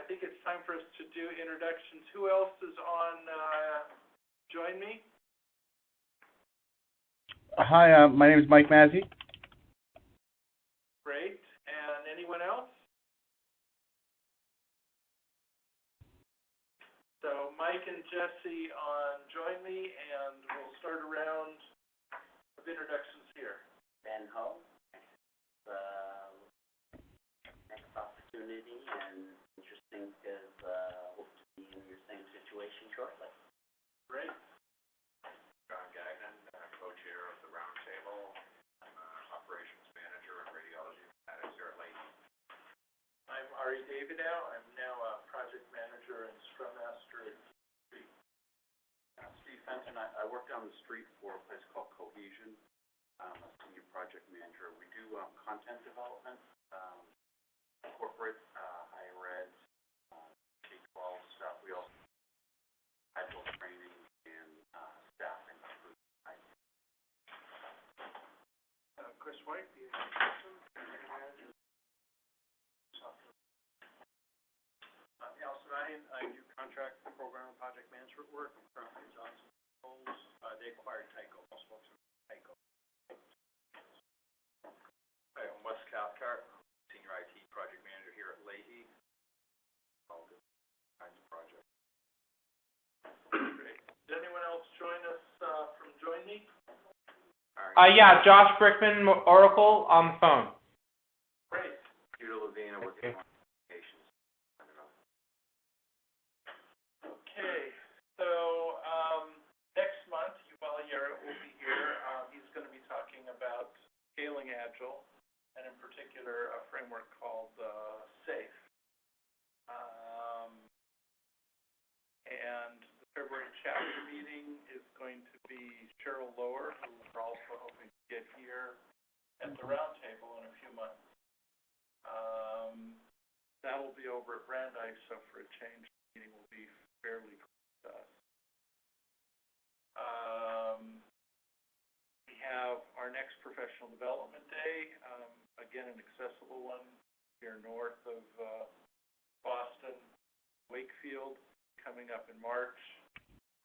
think it's time for us to do introductions. Who else is on Join Me? Hi, my name is Mike Mazzi. Great. And anyone else? So Mike and Jesse on Join Me, and we'll start a round of introductions here. Ben Ho, next opportunity, and interesting because hope to be in your same situation shortly. Great. John Gagnon, co-chair of the Roundtable. I'm operations manager and radiology informatics here at Leahy. I'm Ari Davidow. I'm now a project manager and scrum master at Street. Steve Fenton, I work down the street for a place called Cohesion. I'm a senior project manager. We do content development, corporate, higher ed, K-12 stuff. We also agile training and staffing. Chris White, the assistant manager. Allison Ryan, I do contract program and project management work. I'm currently in Johnson Controls. They acquired Tyco. Most folks are Tyco. Hi, I'm Wes Cathcart, senior IT project manager here at Leahy. All different kinds of projects. Great. Did anyone else join us from Join Me? Yeah, Josh Brickman, Oracle, on the phone. Great. Peter Levine, working on applications. Okay, so next month, Yuval Yera will be here. He's going to be talking about scaling Agile, and in particular, a framework called SAFE. And the February chapter meeting is going to be Cheryl Lower, who we're also hoping to get here at the Roundtable in a few months. That'll be over at Brandeis, so for a change, the meeting will be fairly close to us. We have our next professional development day, again an accessible one here north of Boston, Wakefield, coming up in March.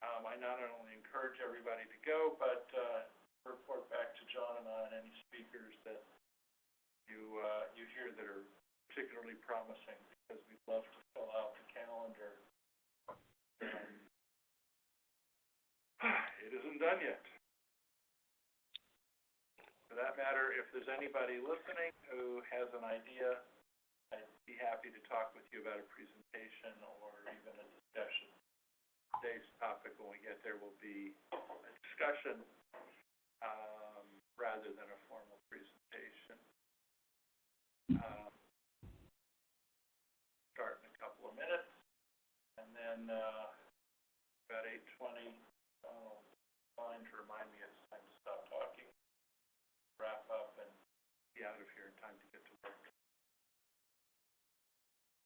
I not only encourage everybody to go, but report back to John and I on any speakers that you hear that are particularly promising, because we'd love to fill out the calendar. It isn't done yet. For that matter, if there's anybody listening who has an idea, I'd be happy to talk with you about a presentation or even a discussion. Today's topic, when we get there, will be a discussion rather than a formal presentation. Start in a couple of minutes, and then about 8:20, fine to remind me it's time to stop talking, wrap up, and be out of here in time to get to work.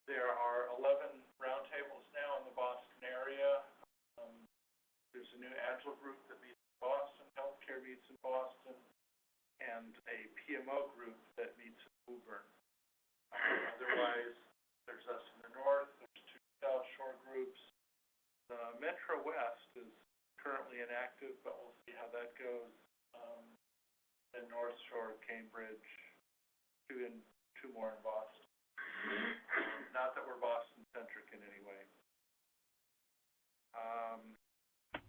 There are 11 roundtables now in the Boston area. There's a new Agile group that meets in Boston, healthcare meets in Boston, and a PMO group that meets in Woburn. Otherwise, there's us in the north, there's two South Shore groups. The Metro West is currently inactive, but we'll see how that goes. And North Shore, Cambridge, two more in Boston. Not that we're Boston-centric in any way.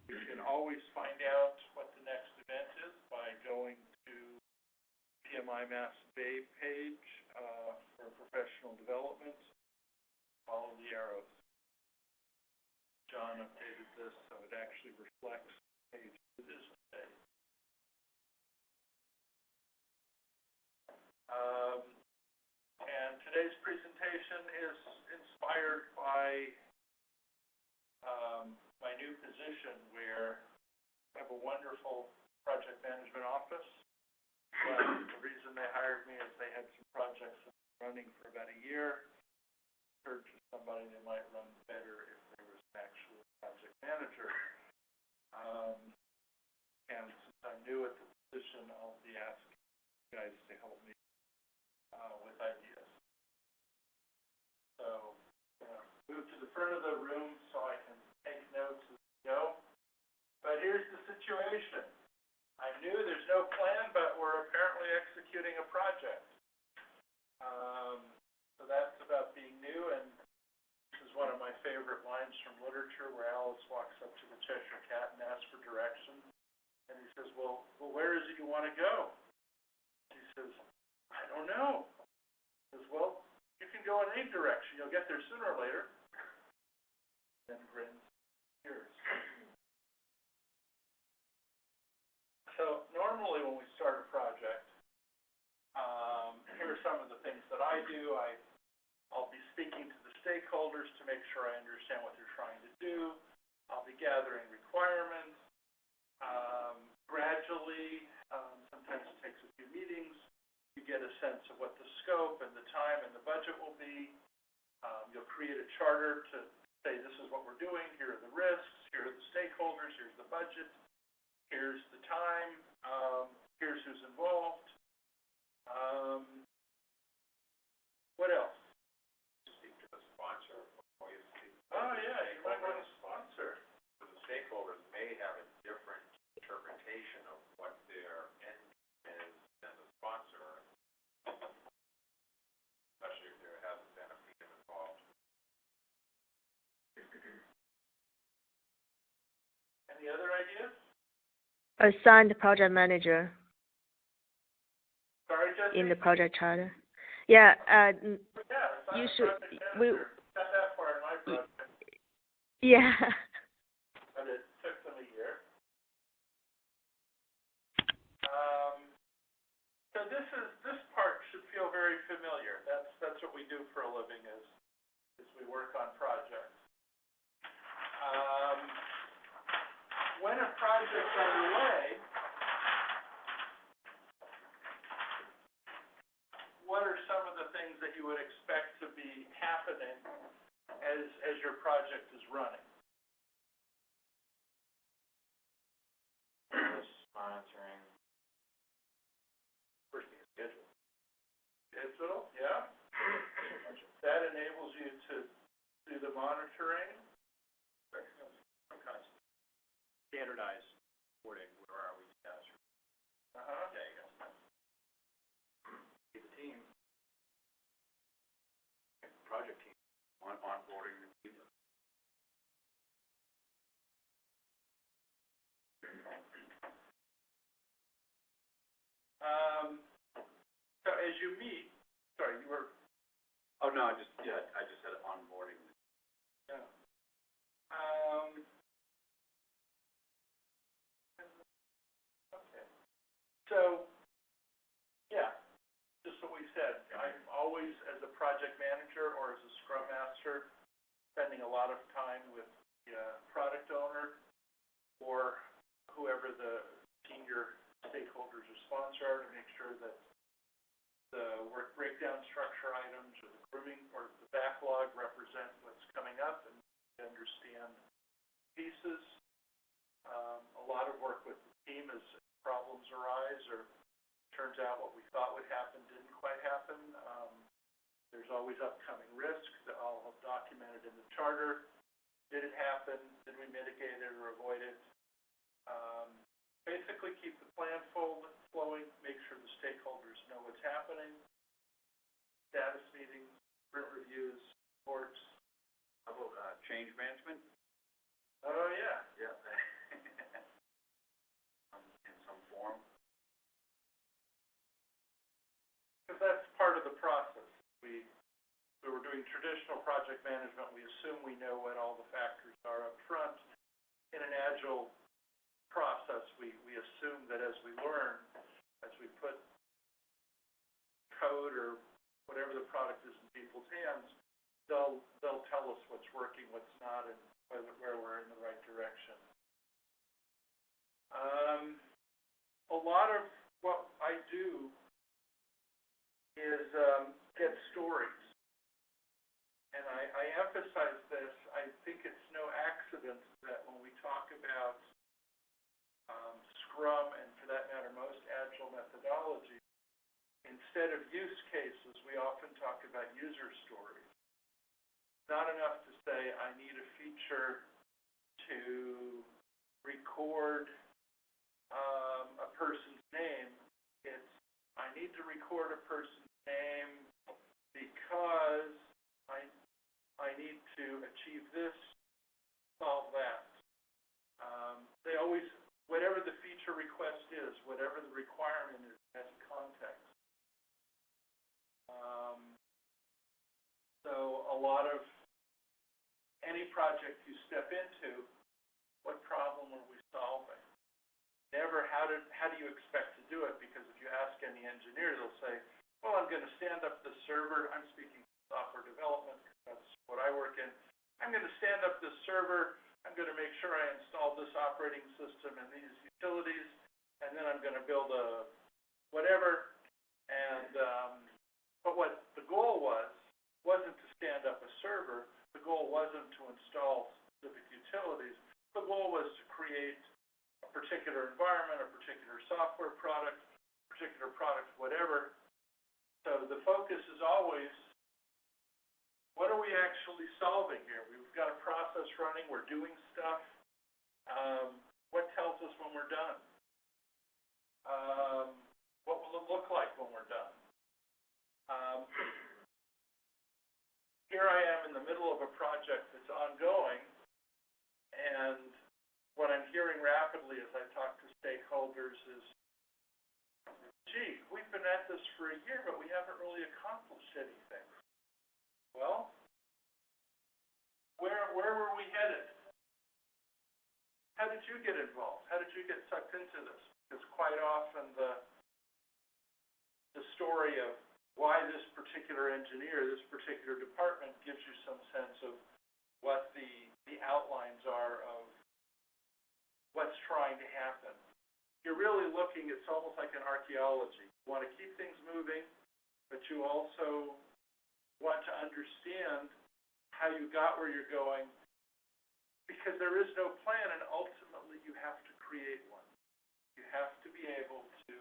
You can always find out what the next event is by going to PMI Mass Bay page for professional development. Follow the arrows. John updated this so it actually reflects the page it is today. And today's presentation is inspired by my new position, where I have a wonderful project management office. But the reason they hired me is they had some projects running for about a year. Heard to somebody they might run better if there was an actual project manager. And since I'm new at the position, I'll be asking you guys to help me with ideas. So front of the room so I can take notes as we go. But here's the situation. I'm new, there's no plan, but we're apparently executing a project. So that's about being new, and this is one of my favorite lines from literature where Alice walks up to the Cheshire Cat and asks for directions. And he says, well, where is it you want to go? She says, I don't know. He says, well, you can go in any direction. You'll get there sooner or later. Then grins, ears. So normally when we start a project, here are some of the things that I do. I'll be speaking to the stakeholders to make sure I understand what they're trying to do. I'll be gathering requirements. Gradually, sometimes it takes a few meetings, you get a sense of what the scope and the time and the budget will be. You'll create a charter to say this is what we're doing, here are the risks, here are the stakeholders, here's the budget, here's the time, here's who's involved. What else? Speak to the sponsor before you speak. Oh, yeah, you might want to sponsor. The stakeholders may have a different interpretation of what their end is than the sponsor, especially if there hasn't been a PM involved. Any other ideas? Assign the project manager Sorry, Jesse? in the project charter. Yeah, Yeah, you assign should, project we, manager. Not that far in my project, yeah. but it took them a year. So this part should feel very familiar. That's what we do for a living is we work on projects. When a project's underway, what are some of the things that you would expect to be happening as your project is running? Monitoring. First thing is schedule. Digital, yeah. That enables you to do the monitoring. Some kind of standardized reporting, where are we, status? There you go. The team, project team, onboarding the team. So as you meet, sorry, you were, Oh, no, I just said onboarding. yeah. Okay. So, yeah, just what we said, I'm always, as a project manager or as a scrum master, spending a lot of time with the product owner or whoever the senior stakeholders or sponsor are to make sure that the work breakdown structure items or the grooming or the backlog represent what's coming up and understand pieces. A lot of work with the team as problems arise or turns out what we thought would happen didn't quite happen. There's always upcoming risk that I'll have documented in the charter. Did it happen? Did we mitigate it or avoid it? Basically keep the plan flowing, make sure the stakeholders know what's happening. Status meetings, sprint reviews, reports. How about, change management? Oh, yeah. Yeah. In some form. Because that's part of the process. We were doing traditional project management, we assume we know what all the factors are up front. In an agile process, we assume that as we learn, as we put code or whatever the product is in people's hands, they'll tell us what's working, what's not, and where we're in the right direction. A lot of what I do is get stories. And I emphasize this. I think it's no accident that when we talk about Scrum and, for that matter, most Agile methodologies, instead of use cases, we often talk about user stories. not enough to say, I need a feature to record a person's name. It's, I need to record a person's name because I need to achieve this, solve that. They always, whatever the feature request is, whatever the requirement is, has context. So a lot of any project you step into, what problem are we solving? Never how do you expect to do it? Because if you ask any engineer, they'll say, well, I'm going to stand up this server. I'm speaking software development, that's what I work in. I'm going to stand up this server. I'm going to make sure I install this operating system and these utilities, and then I'm going to build a whatever. And but what the goal wasn't to stand up a server. The goal wasn't to install specific utilities. The goal was to create a particular environment, a particular software product, whatever. So the focus is always, what are we actually solving here? We've got a process running, we're doing stuff. What tells us when we're done? What will it look like when we're done? Here I am in the middle of a project that's ongoing, and what I'm hearing rapidly as I talk to stakeholders is, gee, we've been at this for a year, but we haven't really accomplished anything. Well, where were we headed? How did you get involved? How did you get sucked into this? Because quite often the story of why this particular engineer, this particular department gives you some sense of what the outlines are of what's trying to happen. You're really looking, it's almost like an archaeology. You want to keep things moving, but you also want to understand how you got where you're going, because there is no plan, and ultimately you have to create one. You have to be able to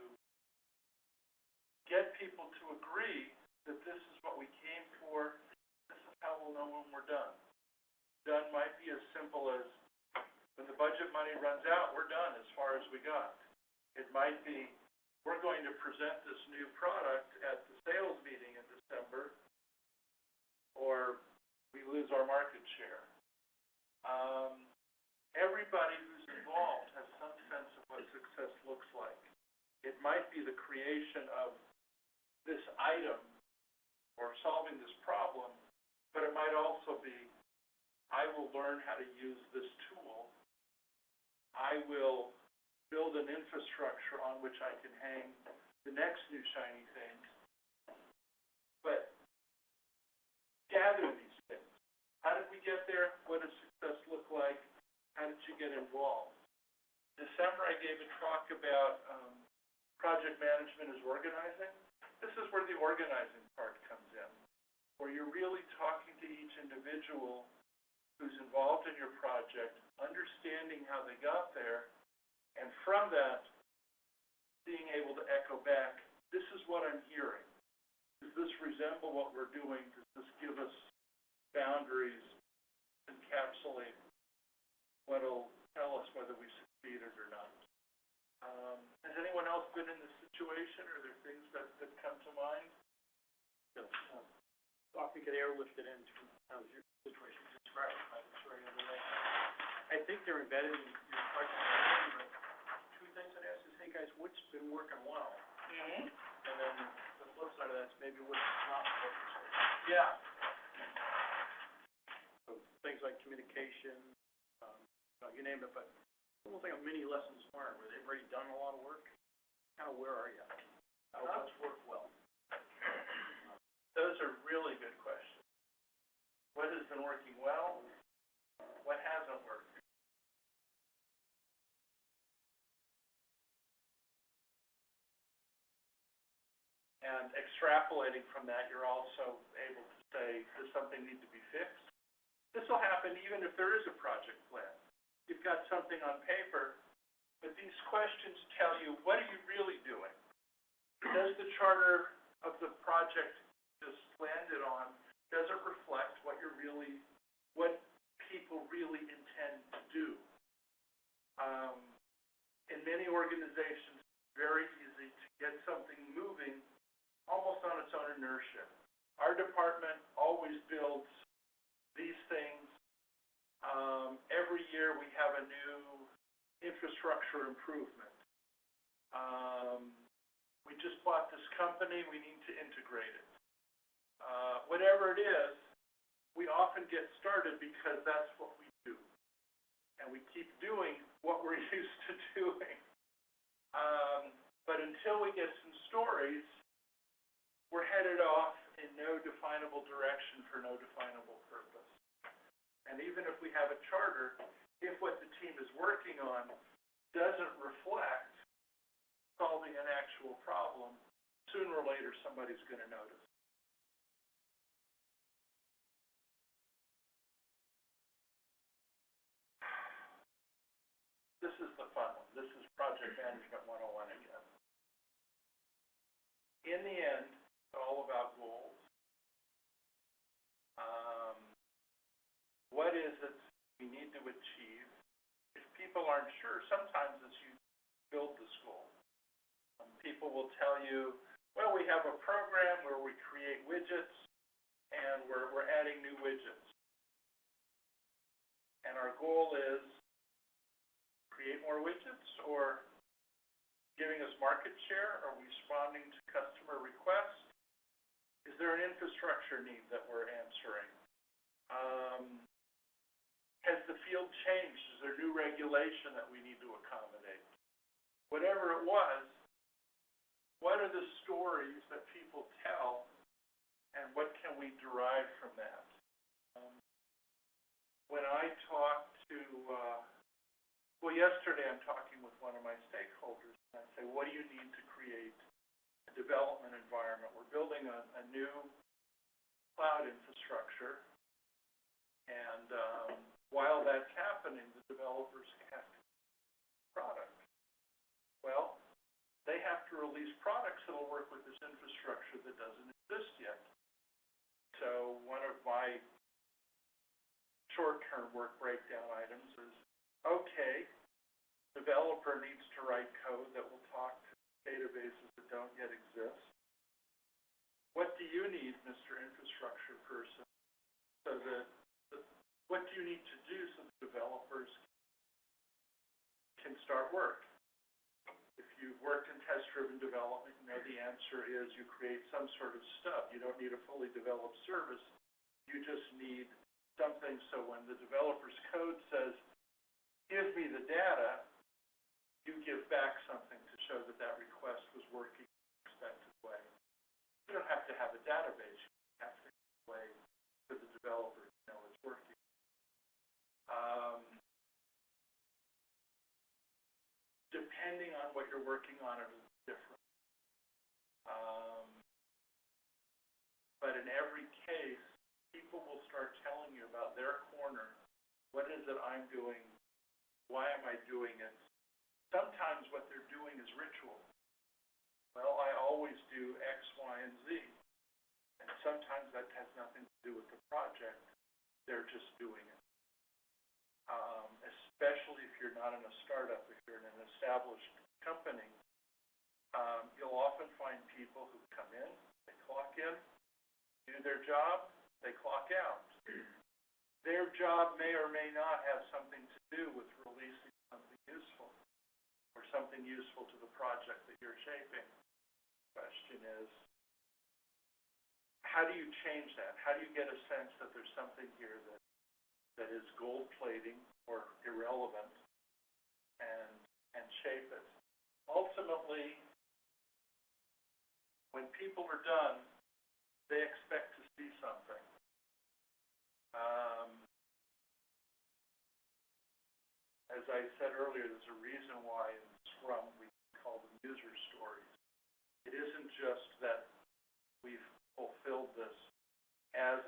get people to agree that this is what we came for, this is how we'll know when we're done. Done might be as simple as, when the budget money runs out, we're done as far as we got. It might be, we're going to present this new product at the sales meeting in December, or we lose our market share. Everybody who's involved has some sense of what success looks like. It might be the creation of this item or solving this problem, but it might also be, I will learn how to use this tool. I will build an infrastructure on which I can hang the next new shiny thing. But gather these things. How did we get there? What does success look like? How did you get involved? December, I gave a talk about project management as organizing. This is where the organizing part comes in, where you're really talking to each individual who's involved in your project, understanding how they got there, and from that, being able to echo back, this is what I'm hearing. Does this resemble what we're doing? Does this give us boundaries, encapsulate what'll tell us whether we succeeded or not? Has anyone else been in this situation? Are there things that come to mind? Yes. Thought we could airlift it into your situation described. I'm sure you know. I think they're embedded in your question. Two things I'd ask is, hey guys, what's been working well? Mm-hmm. And then the flip side of that is maybe what's not working so well. Yeah. So things like communication, you name it, but almost like a mini lessons learned where they've already done a lot of work. Kind of where are you? What's worked well? Those are really good questions. What has been working well? What hasn't worked? And extrapolating from that, you're also able to say, does something need to be fixed? This will happen even if there is a project plan. You've got something on paper, but these questions tell you, what are you really doing? Does the charter of the project just landed on Does it reflect what people really intend to do? In many organizations, it's very easy to get something moving almost on its own inertia. Our department always builds these things. Every year we have a new infrastructure improvement. We just bought this company, we need to integrate it. Whatever it is, we often get started because that's what we do. And we keep doing what we're used to doing. But until we get some stories, we're headed off in no definable direction for no definable purpose. And even if we have a charter, if what the team is working on doesn't reflect solving an actual problem, sooner or later somebody's going to notice. This is the fun one. This is Project Management 101 again. In the end, it's all about goals. What is it we need to achieve? If people aren't sure, sometimes it's you build this goal. People will tell you, well, we have a program where we create widgets, and we're adding new widgets. And our goal is create more widgets, or giving us market share? Are we responding to customer requests? Is there an infrastructure need that we're answering? Has the field changed? Is there new regulation that we need to accommodate? Whatever it was, what are the stories that people tell, and what can we derive from that? When I talk to, yesterday I'm talking with one of my stakeholders, and I say, what do you need to create a development environment? We're building a new cloud infrastructure, and while that's happening, the developers have to product. Well, they have to release products that will work with this infrastructure that doesn't exist yet. So one of my short-term work breakdown items is, okay, developer needs to write code that will talk to databases that don't yet exist. What do you need, Mr. Infrastructure Person, so that what do you need to do so the developers can start work? If you've worked in test-driven development, you know the answer is you create some sort of stub. You don't need a fully developed service. You just need something so when the developer's code says, give me the data, you give back something to show that that request was working in an expected way. You don't have to have a database. You have to have a way for the developer to know it's working. Depending on what you're working on, it is different. But in every case, people will start telling you about their corner. What is it I'm doing? Why am I doing it? Sometimes what they're doing is ritual. Well, I always do X, Y, and Z. And sometimes that has nothing to do with the project. They're just doing it. Especially if you're not in a startup, if you're in an established company, you'll often find people who come in, they clock in, do their job, they clock out. Their job may or may not have something to do with releasing something useful or something useful to the project that you're shaping. The question is, how do you change that? How do you get a sense that there's something here that is gold plating or irrelevant and shape it? Ultimately, when people are done, they expect to see something. As I said earlier, there's a reason why in Scrum we call them user stories. It isn't just that we've fulfilled this as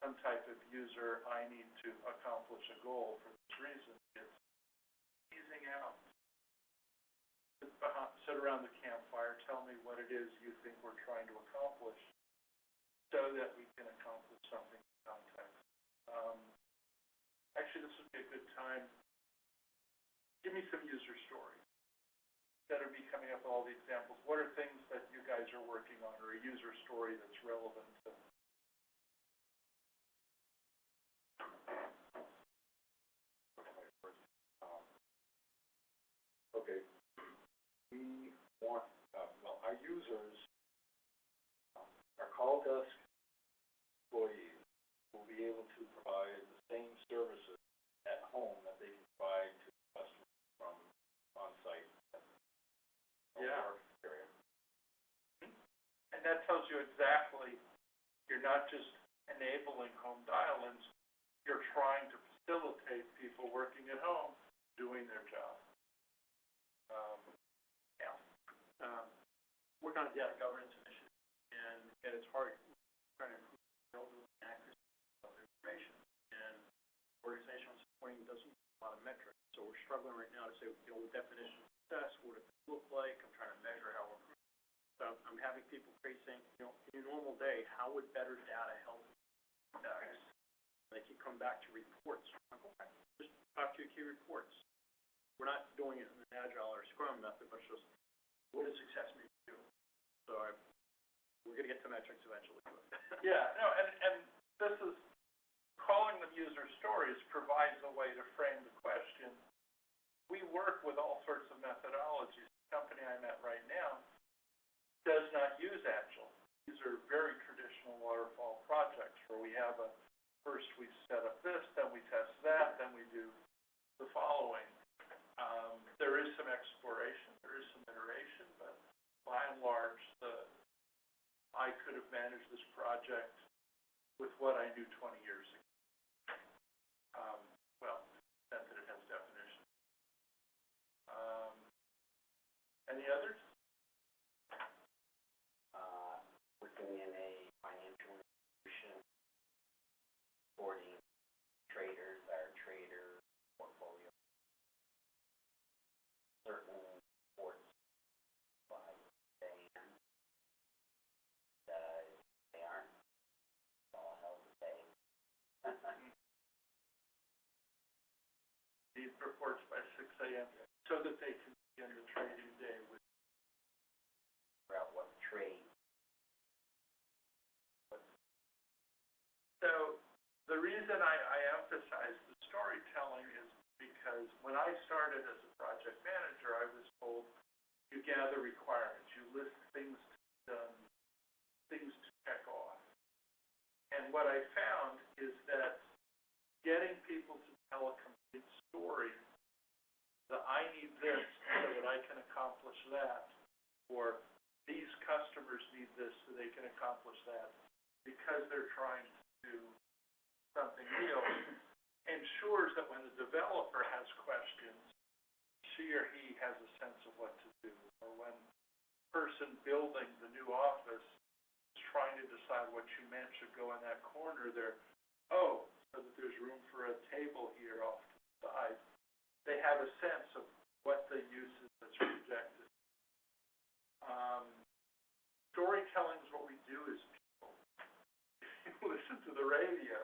some type of user, I need to accomplish a goal for this reason. It's teasing out. Sit around the campfire, tell me what it is you think we're trying to accomplish. so that we can accomplish something in context. Actually, this would be a good time. Give me some user stories. Instead of me coming up with all the examples, what are things that you guys are working on, or a user story that's relevant to? Okay, we want, our users, our call desk employees will be able to provide the same services at home that they can provide to customers from on-site. Yeah. Area. And that tells you exactly, you're not just enabling home dial-ins, you're trying to facilitate people working at home doing their job. Working on a data governance initiative, and it's hard trying to improve the accuracy of the information. And organizational supporting doesn't use a lot of metrics, so we're struggling right now to say, the definition of success, what does it look like? I'm trying to measure how we're improving. So I'm having people create saying, in a normal day, how would better data help us? They keep coming back to reports. Okay, just talk to your key reports. We're not doing it in an Agile or Scrum method, but just what does success mean to you? So we're going to get to metrics eventually. Yeah, no, and this is, calling them user stories provides a way to frame the question. We work with all sorts of methodologies. The company I'm at right now does not use Agile. These are very traditional waterfall projects where we have first we set up this, then we test that, then we do the following. There is some exploration, there is some iteration, but by and large, I could have managed this project with what I knew 20 years ago. Well, that it has definition. Any others? Working in a financial institution, supporting traders, our trader portfolio, certain reports by and they aren't all held to pay. Need reports by 6 a.m. so that they can begin the trading day with. Figure out what trade. So the reason I emphasize the storytelling is because when I started as a project manager, I was told you gather requirements, you list things to be done, things to check off. And what I found is that getting people to tell a complete story, that I need this so that I can accomplish that, or these customers need this so they can accomplish that, because they're trying to do something real, ensures that when the developer has questions, she or he has a sense of what to do. Or when the person building the new office is trying to decide what you meant should go in that corner there, so that there's room for a table here off to the side. They have a sense of what the use is that's rejected. Storytelling is what we do as people. If you listen to the radio,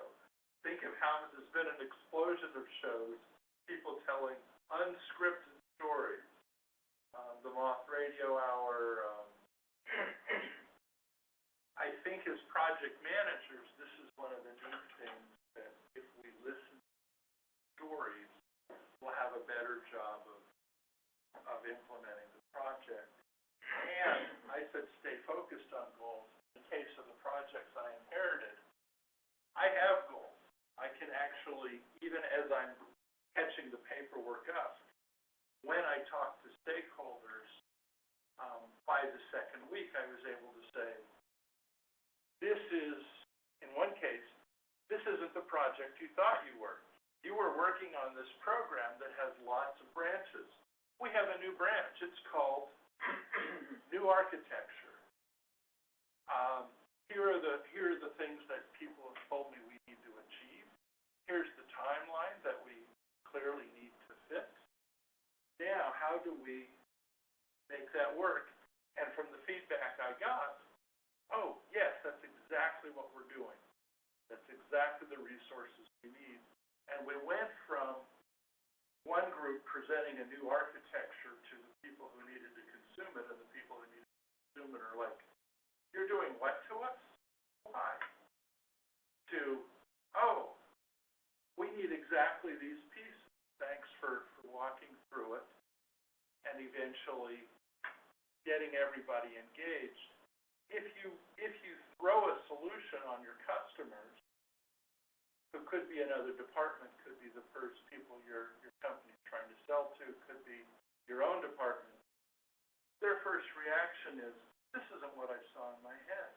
think of how there's been an explosion of shows, people telling unscripted stories. The Moth Radio Hour. I think as project managers, this is one of the neat things that if we listen to stories, we'll have a better job of implementing the project. And I said stay focused on goals. In the case of the projects I inherited, I have goals. I can actually, even as I'm catching the paperwork up, when I talk to stakeholders, by the second week I was able to say, this is, in one case, this isn't the project you thought you were. You were working on this program that has lots of branches. We have a new branch. It's called New Architecture. Here are the things that people have told me we need to achieve. Here's the timeline that we clearly need to fit. Now, how do we make that work? And from the feedback I got, oh, yes, that's exactly exactly what we're doing. That's exactly the resources we need. And we went from one group presenting a new architecture to the people who needed to consume it, and the people who needed to consume it are like, you're doing what to us? Why? To, oh, we need exactly these pieces. Thanks for walking through it and eventually getting everybody engaged. If you throw a solution on your customers, who could be another department, could be the first people your company is trying to sell to, could be your own department, their first reaction is, this isn't what I saw in my head.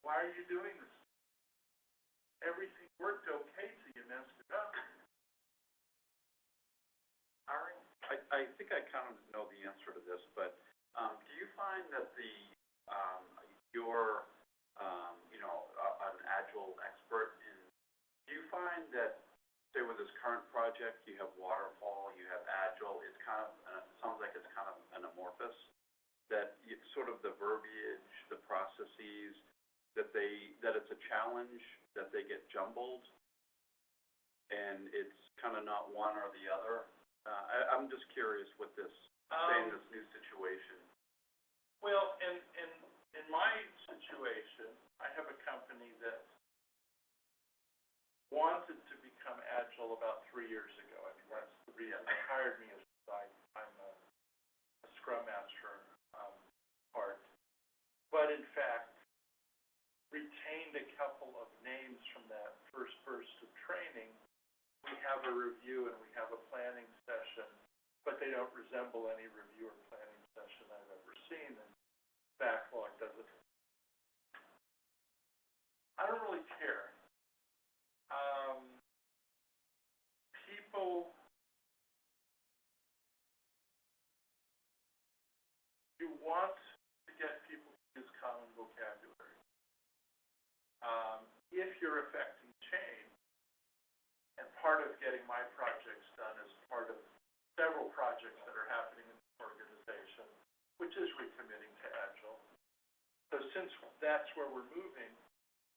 Why are you doing this? Everything worked okay till you messed it up. Ari, I think I kind of know the answer to this, but do you find that you're an Agile expert in, do you find that, say with this current project, you have waterfall, you have Agile, it's kind of, sounds like it's kind of an amorphous, that sort of the verbiage, the processes, that it's a challenge, that they get jumbled, and it's kind of not one or the other? I'm just curious with this, say in this new situation. Well, in my situation, I have a company that wanted to become Agile about 3 years ago. I mean, that's the reason they hired me, is I'm a Scrum Master part. But in fact, retained a couple of names from that first burst of training. We have a review and we have a planning session, but they don't resemble any review or planning session I've ever seen, and backlog doesn't. I don't really care. People, you want to get people to use common vocabulary. If you're affecting change, and part of getting my projects done is part of several projects that are happening in the organization, which is recommitting to Agile. So since that's where we're moving,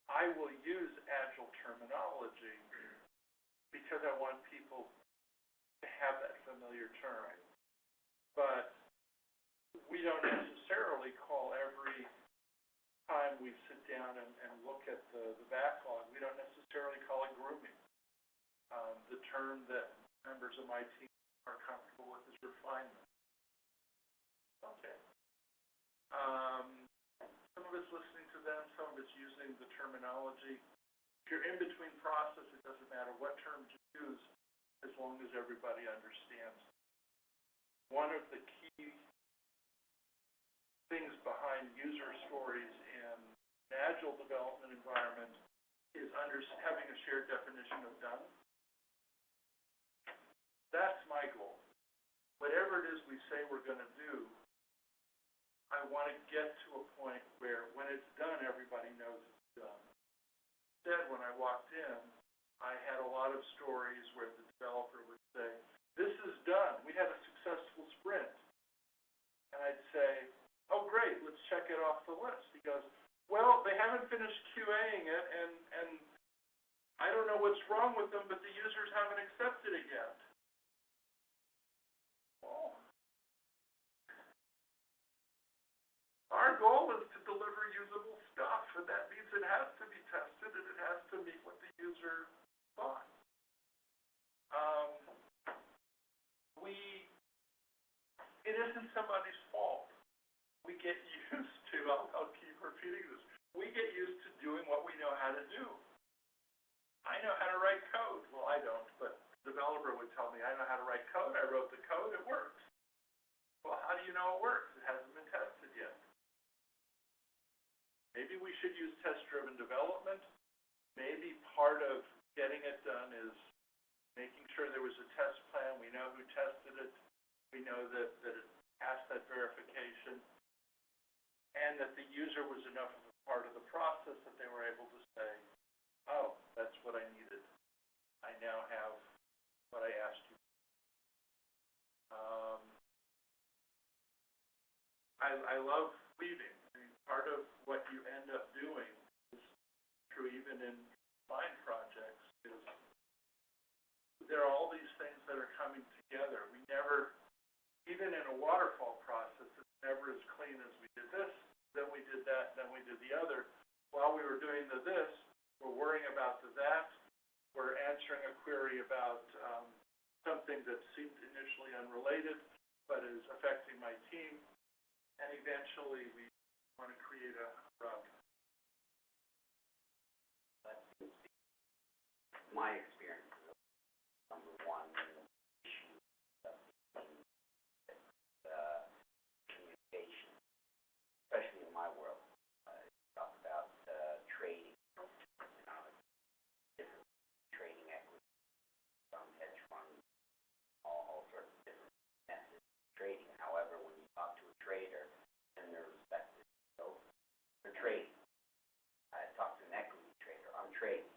I will use Agile terminology because I want people to have that familiar term. But we don't necessarily call every time we sit down and look at the backlog, we don't necessarily call it grooming. The term that members of my team are comfortable with is refinement. Okay. Some of it's listening to them, some of it's using the terminology. If you're in between process, it doesn't matter what terms you use, as long as everybody understands. One of the key things behind user stories in an Agile development environment is having a shared definition of done. That's my goal. Whatever it is we say we're going to do, I want to get to a point where when it's done, everybody knows it's done. Instead, when I walked in, I had a lot of stories where the developer would say, this is done. We had a successful sprint. And I'd say, oh, great, let's check it off the list. He goes, well, they haven't finished QAing it, and I don't know what's wrong with them, but the users haven't accepted it yet. Well, our goal is to deliver usable stuff, and that means it has to be tested, and it has to meet what the user thought. It isn't somebody's fault. We get used to, I'll keep repeating this, we get used to doing what we know how to do. I know how to write code. Well, I don't, but the developer would tell me, I know how to write code, I wrote the code, it works. Well, how do you know it works? It hasn't been tested yet. Maybe we should use test-driven development. Maybe part of getting it done is making sure there was a test plan, we know who tested it, we know that it passed that verification, and that the user was enough of a part of the process that they were able to say, oh, that's what I needed. I now have what I asked you. I love leading. I mean, part of what you end up doing is true even in mine projects, is there are all these things that are coming together. We never, even in a waterfall process, it's never as clean as we did this, then we did that, then we did the other. While we were doing the this, we're worrying about the that, we're answering a query about something that seemed initially unrelated, but is affecting my team, and eventually we want to create a rub. That seems to be my experience. Number one issue of communication, especially in my world. Talk about trading, different trading equity, some hedge funds, all sorts of different methods of trading. However, when you talk to a trader and their respective skills, they're trading. I talk to an equity trader, I'm trading.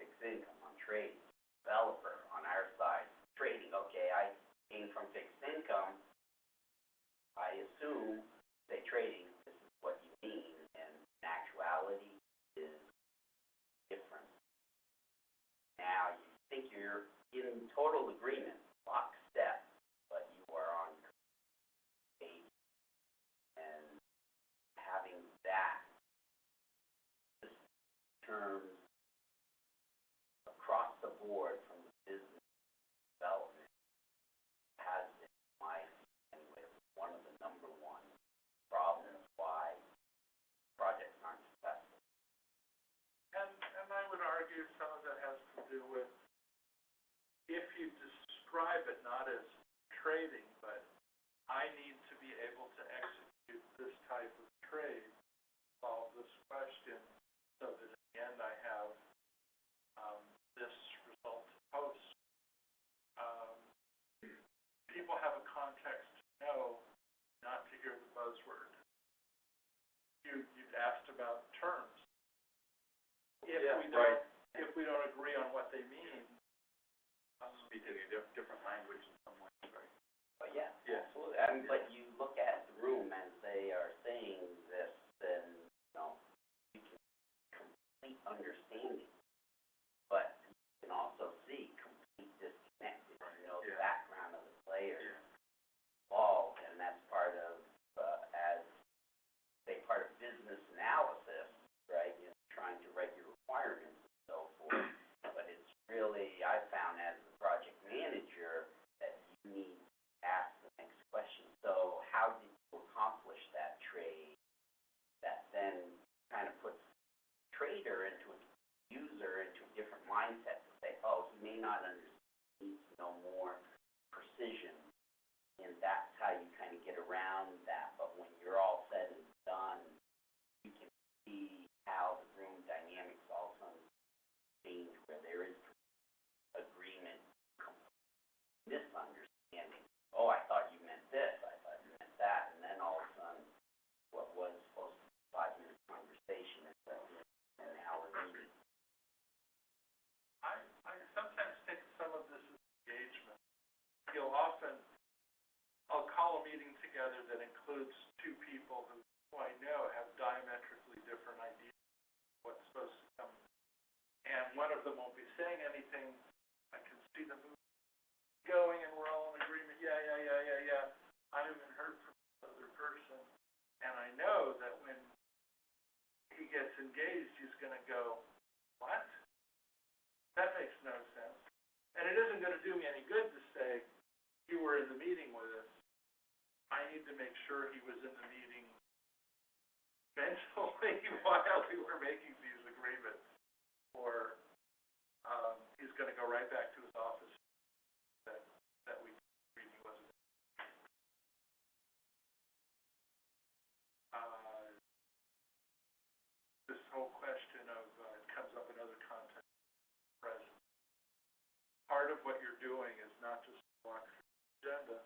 Fixed income, I'm trading. Developer on our side, trading. Okay, I came from fixed income. I assume they trading, this is what you mean, and in actuality is different. Now, you think you're in total agreement, lockstep, but you are on page, and having that terms across the board from the business development has been, in my opinion, anyway, one of the number one problems why projects aren't successful. And I would argue some of that has to do with, if you describe it not as trading, but I need to be able to execute this type of trade, solve this question, so that at the end I have this result to post. People have a context to know, not to hear the buzzword. You've asked about terms. If we don't agree on what they mean, Speaking a different language in some ways, right? But yeah, Yeah. absolutely. I mean, but you look at the room as they are saying this, then, you can complete understanding. But you can also see complete disconnect if you know the background of the players involved, and that's part of, part of business analysis, right? Trying to write your requirements and so forth. But it's really, I found as a project manager that you need to ask the next question. So how did you accomplish that trade? That then kind of puts trader into a user into a different mindset to say, oh, he may not understand, he needs to know more precision, and that's how you kind of get around that. But when you're all said and done, you can see how the room dynamics also change, where there is agreement, misunderstanding. Oh, I thought you meant this, I thought you meant that, and then all of a sudden, what was supposed to be a 5-minute conversation ends up being an hour meeting. I sometimes think some of this is engagement. I'll call a meeting together that includes two people who I know have diametrically different ideas of what's supposed to come. And one of them won't be saying anything. I can see the movie going, and we're all in agreement. Yeah. I haven't heard from the other person. And I know that when he gets engaged, he's going to go, what? That makes no sense. And it isn't going to do me any good to say, you were in the meeting with us. I need to make sure he was in the meeting mentally while we were making these agreements, or he's going to go right back to his office that we agreed he wasn't. This whole question of it comes up in other contexts. Present. Part of what you're doing is not just walk through the agenda.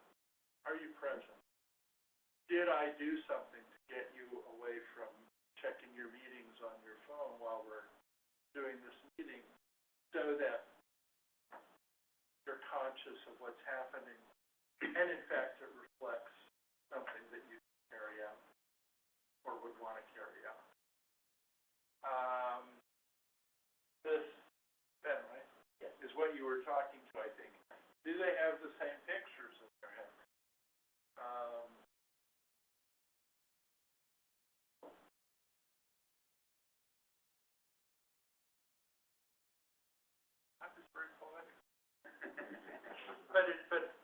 Are you present? Did I do something to get you away from checking your meetings on your phone while we're doing this meeting, so that you're conscious of what's happening, and in fact it reflects something that you carry out or would want to carry they have the same pictures in their head. I'm just very poetic.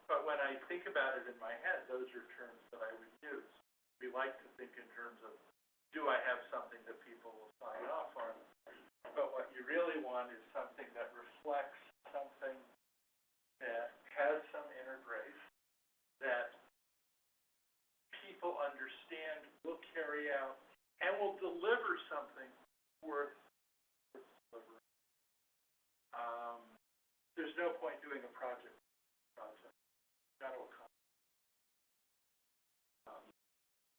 But when I think about it in my head, those are terms that I would use. We like to think in terms of, do I have something that people will sign off on? But what you really want is something that reflects something that has some inner grace, that people understand, will carry out, and will deliver something worth delivering. There's no point doing a project. Got to accomplish.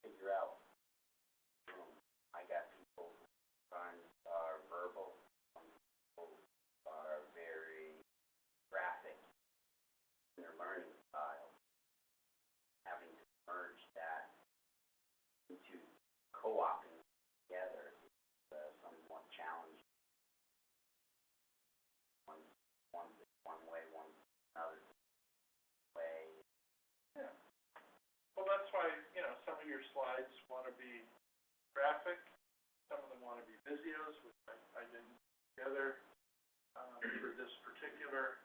Figure out, I got people who are verbal, some people are very graphic in their learning style. Having to merge that into co-opting together is somewhat challenging. One's one way, one's another way. Yeah. Well, that's why, some of your slides want to be graphic, some of them want to be Visios, which I didn't put together for this particular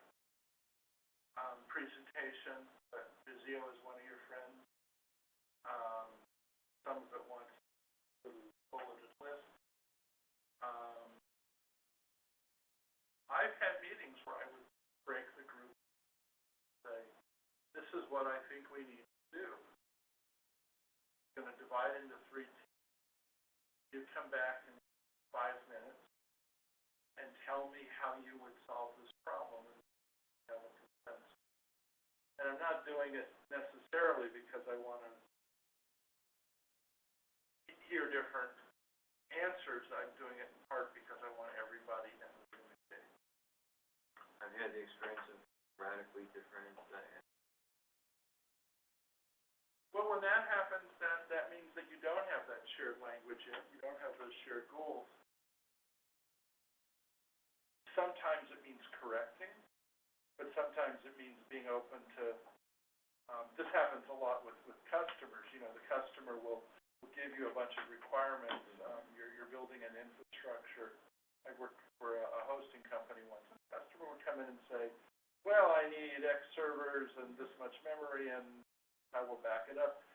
presentation, but Visio is one of your friends. Some of it wants a bulleted list. I've had meetings where I would break the group and say, this is what I think we need to do. I'm going to divide into 3 teams. You come back in 5 minutes and tell me how you would solve this problem and have a consensus. And I'm not doing it necessarily because I want to hear different answers. I'm doing it in part because I want everybody in the community. I've had the experience of radically different Well, when that happens, that means that you don't have that shared language yet. You don't have those shared goals. Sometimes it means correcting, but sometimes it means being open to, this happens a lot with customers. The customer will give you a bunch of requirements. You're building an infrastructure. I worked for a hosting company once, and the customer would come in and say, well, I need X servers and this much memory, and I will back it up.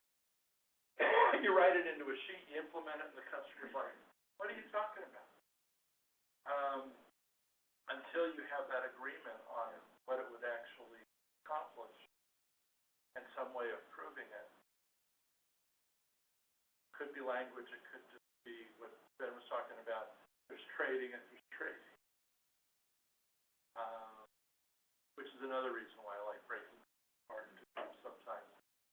You write it into a sheet, you implement it, and the customer's like, what are you talking about? Until you have that agreement on what it would actually accomplish and some way of proving it. Could be language, it could just be what Ben was talking about. There's trading and there's trading. Which is another reason why I like breaking apart into groups sometimes.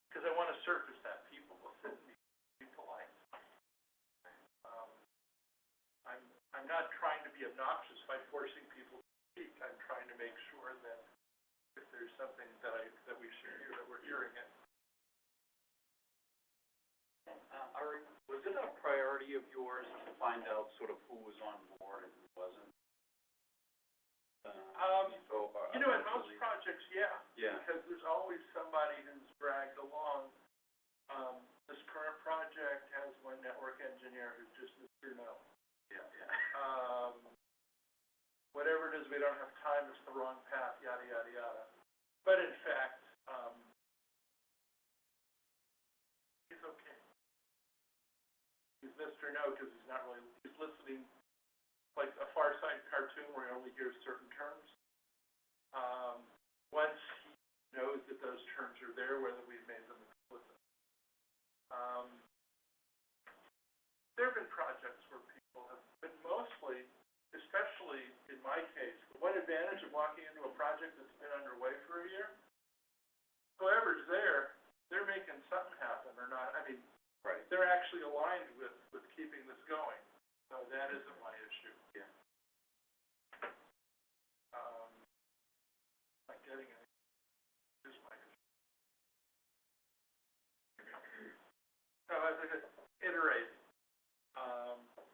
Because I want to surface that. People will sit and be polite. I'm not trying to be obnoxious by forcing people to speak. I'm trying to make sure that if there's something that we should hear, that we're hearing it. Ari, was it a priority of yours to find out sort of who was on board and who wasn't? In most projects, yeah. Because there's always somebody who's dragged along. This current project has one network engineer who's just Mr. No. Whatever it is, we don't have time, it's the wrong path, yada, yada, yada. But in fact, he's okay. He's Mr. No because he's listening like a Far Side cartoon where he only hears certain terms. Once he knows that those terms are there, whether we've made them explicit. There have been projects where people have been mostly, especially in my case, the one advantage of walking into a project that's been underway for a year, whoever's there, they're making something happen or not. I mean, Right. They're actually aligned with keeping this going. So that isn't my issue. Yeah. Not getting it is my issue. So as I said, iterate.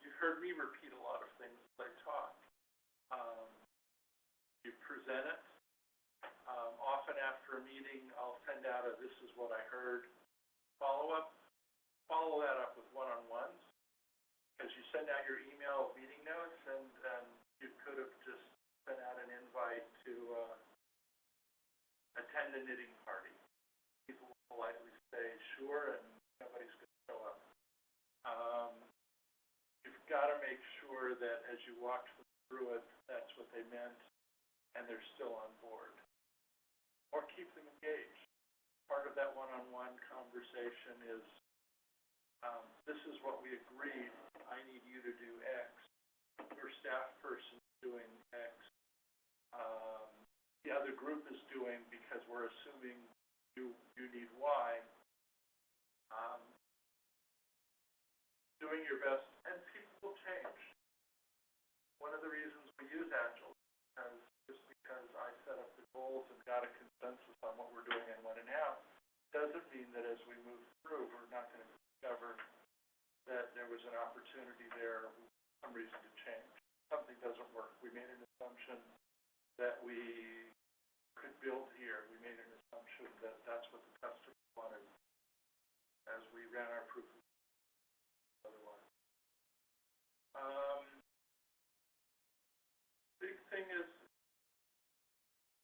You've heard me repeat a lot of things as I talk. You present it. Often after after a meeting, I'll send out a "this is what I heard" follow-up. Follow that up with one-on-ones, because you send out your email meeting notes, and you could have just sent out an invite to attend a knitting party. People will politely say, sure, and nobody's going to show up. You've got to make sure that as you walk through it, that's what they meant, and they're still on board. Or keep them engaged. Part of that one-on-one conversation is, this is what we agreed. I need you to do X. Your staff person's doing X. The other group is doing, because we're assuming you need Y. Doing your best, and people will change. One of the reasons we use Agile is just because I set up the goals and got a consensus on what we're doing and when and how, doesn't mean that as we move through, we're not going to discover that there was an opportunity there, some reason to change. Something doesn't work. We made an assumption that we could build here. We made an assumption that that's what the customer wanted as we ran our proof of otherwise. Big thing is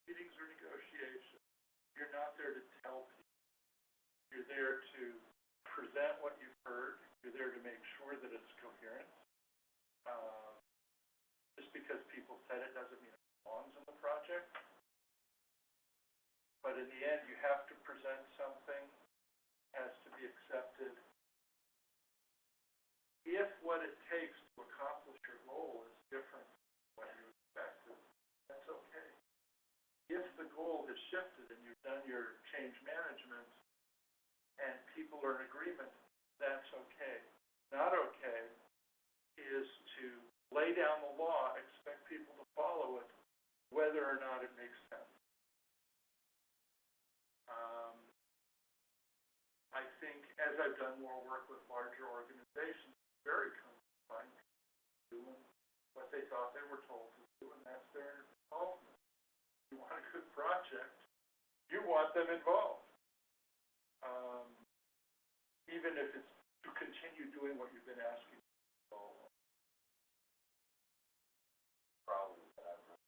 meetings or negotiations. You're not there to tell people. You're there to present what you've heard. You're there to make sure that it's coherent. Just because people said it doesn't mean it belongs in the project. But in the end, you have to present something, has to be accepted. If what it takes to accomplish your goal is different from what you expected, that's okay. If the goal has shifted and you've done your change management and people are in agreement, that's okay. Not okay is to lay down the law, expect people to follow it, whether or not it makes sense. I think as I've done more work with larger organizations, very comfortable doing what they thought they were told to do, and that's their involvement. You want a good project, you want them involved. Even if it's to continue doing what you've been asking. Problems that I've run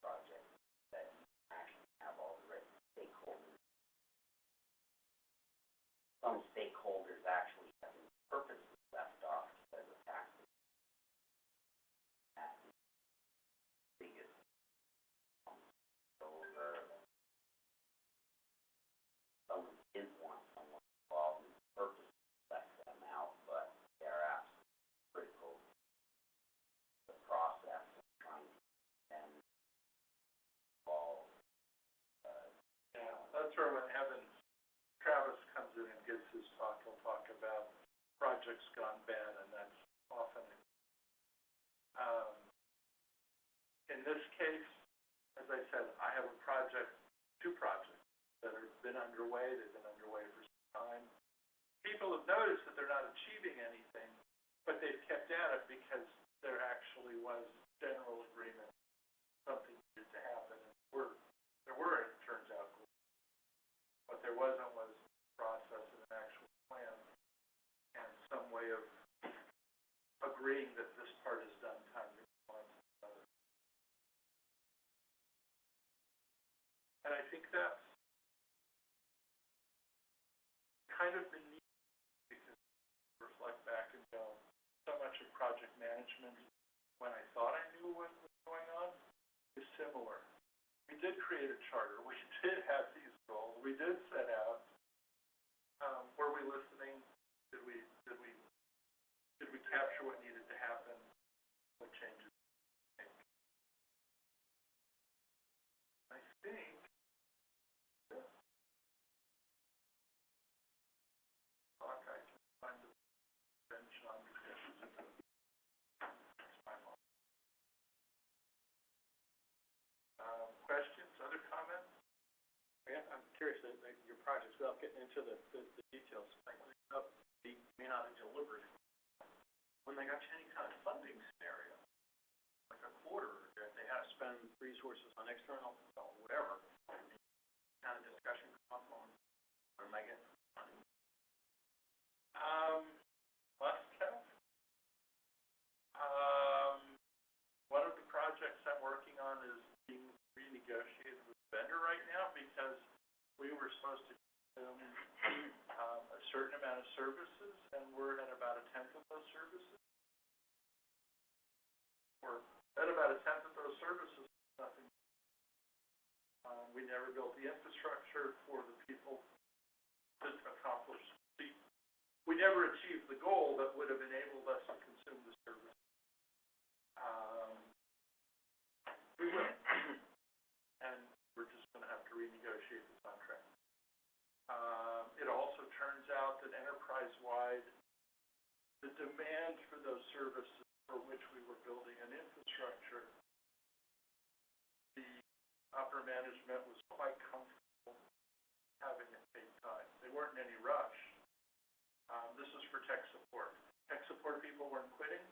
projects that actually have all the right stakeholders. Some stakeholders actually have been purposely left off because of taxes. That's the biggest. So, someone did want someone involved and purposely left them out, but they're absolutely critical to the process of trying to get them involved. Yeah, that's where when Travis comes in and gives his talk, he'll talk about projects gone bad, and that's often. In this case, as I said, I have a project, two projects that have been underway. They've been underway for some time. People have noticed that they're not achieving anything, but they've kept at it because there actually was general agreement something needed to happen. There were, it turns out, what there wasn't was a process and an actual plan and some way of agreeing that this part is done, time to move on to another. And I think that's kind of the need, because reflect back and go, so much of project management, when I thought I knew what was going on, is similar. We did create a charter. We did have these goals. We did set out. Were we listening? Did we capture what needed to happen? What changes to make? I think I can find the bench on the dishes. That's my fault. Questions, other comments? Yeah, I'm curious, your projects, without getting into the details, like, they may not have delivered. When they got to any kind of funding scenario, like a quarter, if they had to spend resources on external, whatever, kind of discussion come up on, or am I getting? Must have. One of the projects I'm working on is being renegotiated with the vendor right now because we were supposed to give them a certain amount of services, and we're at about 1/10 of those services. We're at about 1/10 of those services, nothing. We never built the infrastructure for the people to accomplish. We never achieved the goal that would have enabled us to consume the service. We will. And we're just going to have to renegotiate the contract. It also turns out that enterprise-wide, the demand for those services for which we were building an infrastructure, the upper management was quite comfortable having it take time. They weren't in any rush. This was for tech support. Tech support people weren't quitting.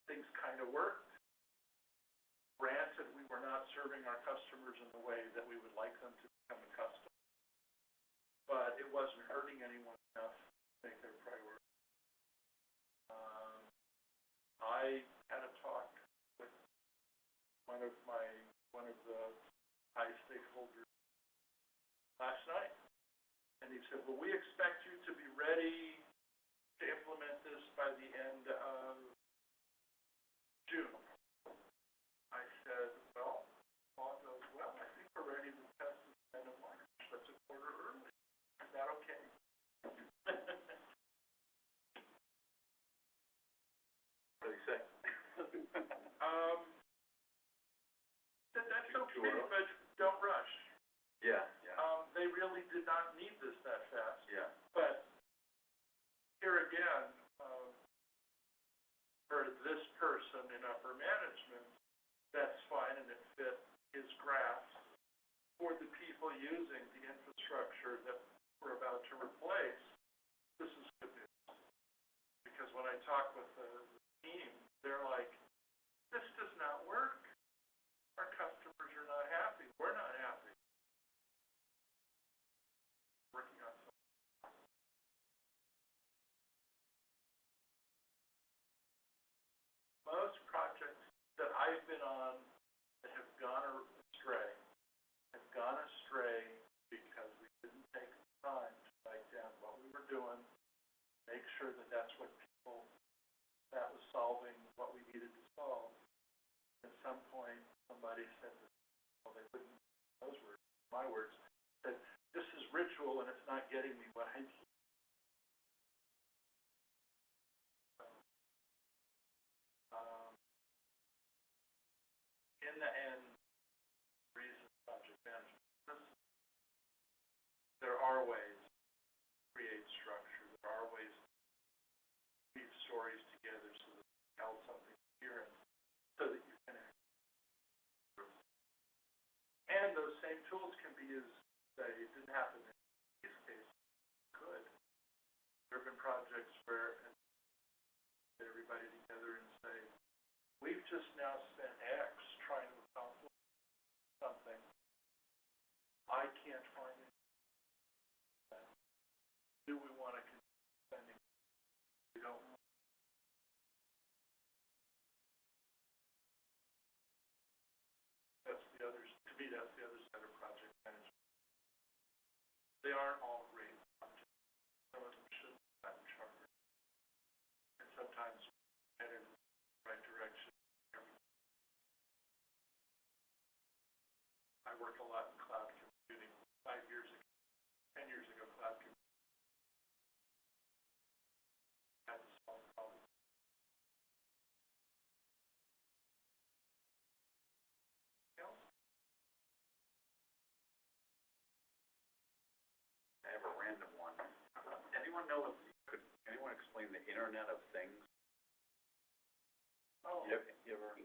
Things kind of worked. Granted, we were not serving our customers in the way that we would like them to become accustomed, but it wasn't hurting anyone enough to make their priority. I had a talk with one of the high stakeholders last night, and he said, well, we expect you to be ready to implement this by the end of June. I said, well, if all goes well, I think we're ready to test at the end of March. That's a quarter early. Is that okay? What do you say? That's okay, but don't rush. Yeah. They really did not need this that fast. Yeah. But here again, for this person in upper management, that's fine and it fit his grasp. For the people using the infrastructure that we're about to replace, this is good news. Because when I talk with the team, they're like, this does not work. Our customers are not happy. We're not happy. Working on something. Most projects that I've been on that have gone astray because we didn't take the time to write down what we were doing, make sure that that's what that was solving what we needed to solve. At some point, somebody said, well, they wouldn't, those were my words, that this is ritual and it's not getting me what I need. In the end, reason project management, there are ways to create structure. There are ways to weave stories together so that you tell something coherent, so that you can act. And those same tools can be used. Say it didn't happen in these cases. Could. There have been projects where get everybody together and say, we've just now spent X trying to accomplish something. I can't find it. Do we want to continue spending? We don't want. That's the other, to me, that's the other side of project management. They aren't all great projects. Some of them shouldn't have gotten chartered. And sometimes head in the right direction. I worked a lot in cloud computing 5 years ago, 10 years ago, cloud computing had to solve problems. I have a random one. Anyone know what, could anyone explain the Internet of Things? Oh. You ever?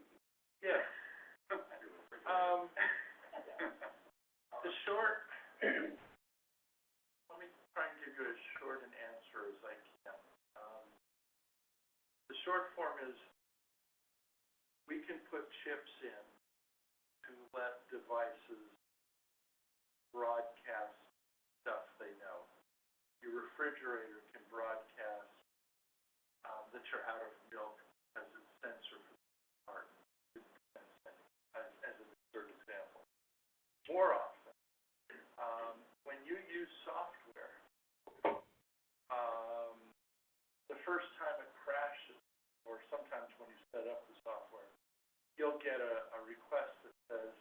Yeah. The short, let me try and give you as short an answer as I can. The short form is we can put chips in to let devices broadcast stuff they know. Your refrigerator can broadcast that you're out of milk as a sensor for the part, as an absurd example. More often, when you use software, the first time it crashes, or sometimes when you set up the software, you'll get a request that says,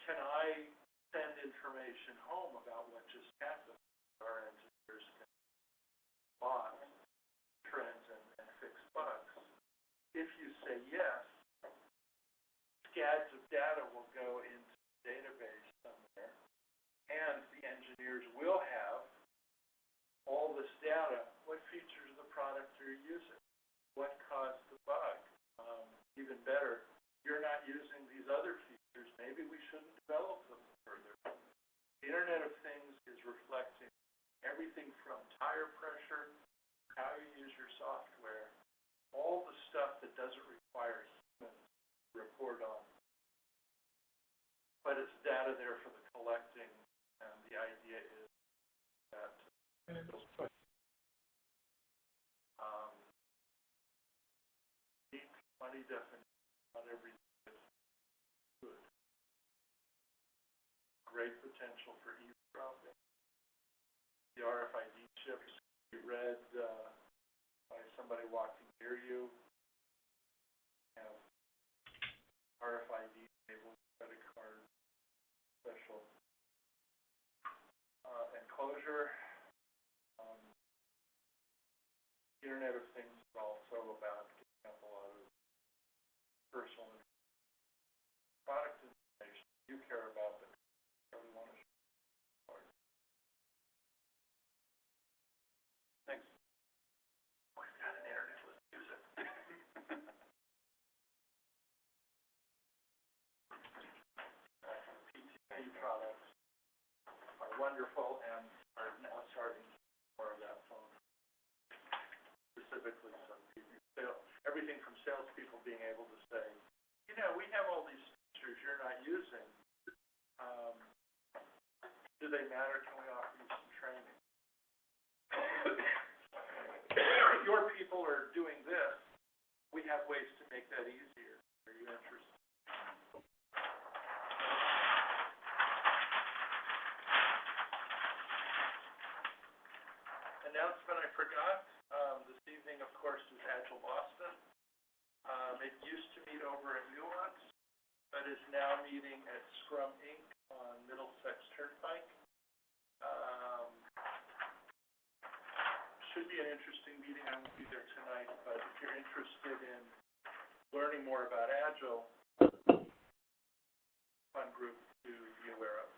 can I send information home about what just happened? Our engineers can spot trends and fix bugs. If you say yes, scads of data will go into the database somewhere, and the engineers will have all this data. What features of the product are you using? What caused the bug? Even better, you're not using these other features. Maybe we shouldn't develop them further. The Internet of Things is reflecting everything from tire pressure, how you use your software, all the stuff that doesn't require humans to report on. But it's data there for the collecting, and the idea is that neat, funny definition, not everything is good. Great potential for eavesdropping. The RFID chips be read by somebody walking near you. Have RFID enabled credit card special enclosure. The Internet of Things is also about getting up a lot of personal product information you care about that you really want to share. Thanks. We've got an internet, let's use it. PTP products are wonderful and are now starting more of that phone. Specifically, everything from salespeople being able to say, you know, we have all these features you're not using. Do they matter? Can we offer you some training? If your people are doing this, we have ways to make that easier. Are you interested? Announcement I forgot. This evening, of course, is Agile Boston. It used to meet over at Nuance, but is now meeting at Scrum Inc. on Middlesex Turnpike. Should be an interesting meeting. I won't be there tonight, but if you're interested in learning more about Agile, fun group to be aware of.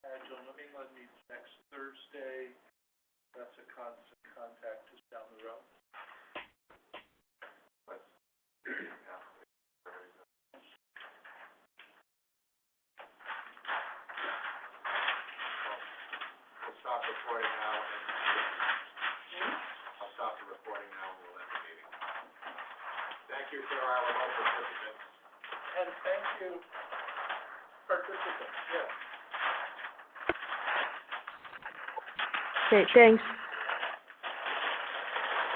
Agile New England meets next Thursday. That's a constant contact just down the road. We'll stop recording now, and I'll stop the recording now, and we'll end the meeting. Thank you to our remote participants. And thank you, participants. Yes. Okay, thanks.